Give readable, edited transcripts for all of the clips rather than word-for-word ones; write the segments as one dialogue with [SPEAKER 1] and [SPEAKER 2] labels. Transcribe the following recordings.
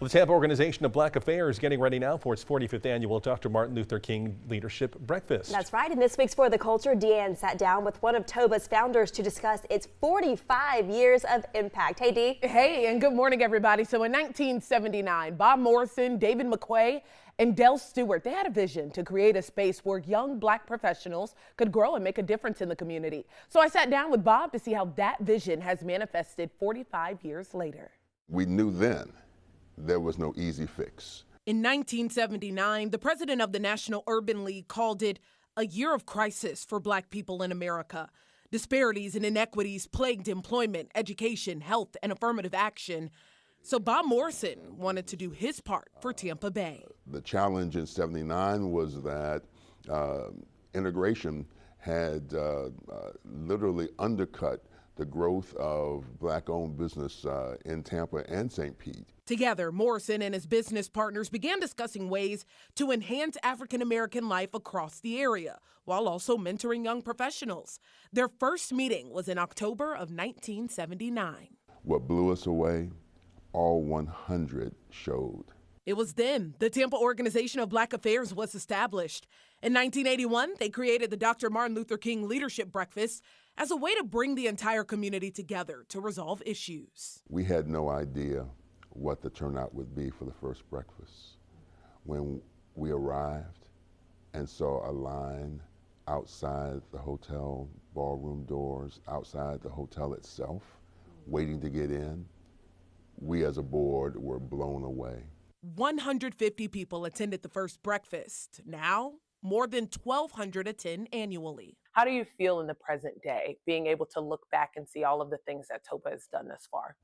[SPEAKER 1] Well, the Tampa Organization of Black Affairs is getting ready now for its 45th annual Dr. Martin Luther King Leadership Breakfast.
[SPEAKER 2] That's right. And this week's For the Culture, Deanne sat down with one of TOBA's founders to discuss its 45 years of impact. Hey, Dee.
[SPEAKER 3] Hey, and good morning, everybody. So in 1979, Bob Morrison, David McQuay, and Dell Stewart, they had a vision to create a space where young Black professionals could grow and make a difference in the community. So I sat down with Bob to see how that vision has manifested 45 years later.
[SPEAKER 4] We knew then there was no easy fix.
[SPEAKER 3] In 1979, the president of the National Urban League called it a year of crisis for Black people in America. Disparities and inequities plagued employment, education, health, and affirmative action. So Bob Morrison wanted to do his part for Tampa Bay.
[SPEAKER 4] The challenge in '79 was that integration had literally undercut the growth of Black-owned business in Tampa and St. Pete.
[SPEAKER 3] Together, Morrison and his business partners began discussing ways to enhance African-American life across the area, while also mentoring young professionals. Their first meeting was in October of 1979.
[SPEAKER 4] What blew us away, all 100 showed.
[SPEAKER 3] It was then the Tampa Organization of Black Affairs was established. In 1981, they created the Dr. Martin Luther King Leadership Breakfast as a way to bring the entire community together to resolve issues.
[SPEAKER 4] We had no idea what the turnout would be for the first breakfast. When we arrived and saw a line outside the hotel ballroom doors, outside the hotel itself, waiting to get in, we as a board were blown away.
[SPEAKER 3] 150 people attended the first breakfast. Now, more than 1,200 attend annually. How do you feel in the present day, being able to look back and see all of the things that TOBA has done thus far?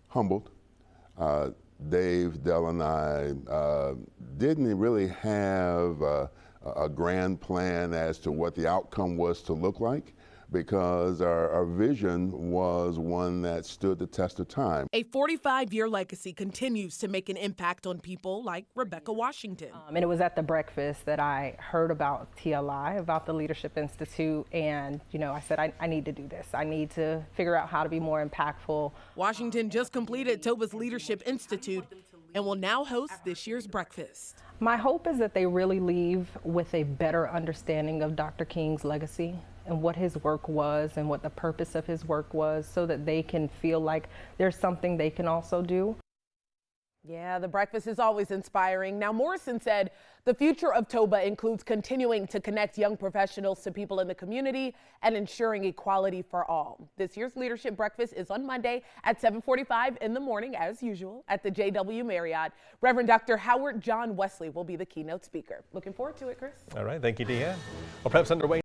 [SPEAKER 4] Humbled. Dave, Dell, and I didn't really have a grand plan as to what the outcome was to look like, because our vision was one that stood the test of time.
[SPEAKER 3] A 45-year legacy continues to make an impact on people like Rebecca Washington.
[SPEAKER 5] And it was at the breakfast that I heard about TLI, about the Leadership Institute, and I said, I need to do this. I need to figure out how to be more impactful.
[SPEAKER 3] Washington just completed TOBA's Leadership Institute and will now host this year's breakfast.
[SPEAKER 5] My hope is that they really leave with a better understanding of Dr. King's legacy and what his work was and what the purpose of his work was, so that they can feel like there's something they can also do.
[SPEAKER 3] Yeah, the breakfast is always inspiring. Now, Morrison said the future of TOBA includes continuing to connect young professionals to people in the community and ensuring equality for all. This year's leadership breakfast is on Monday at 7:45 in the morning, as usual, at the JW Marriott. Reverend Dr. Howard John Wesley will be the keynote speaker. Looking forward to it, Chris.
[SPEAKER 1] All right, thank you, Deanne. Well, perhaps underway.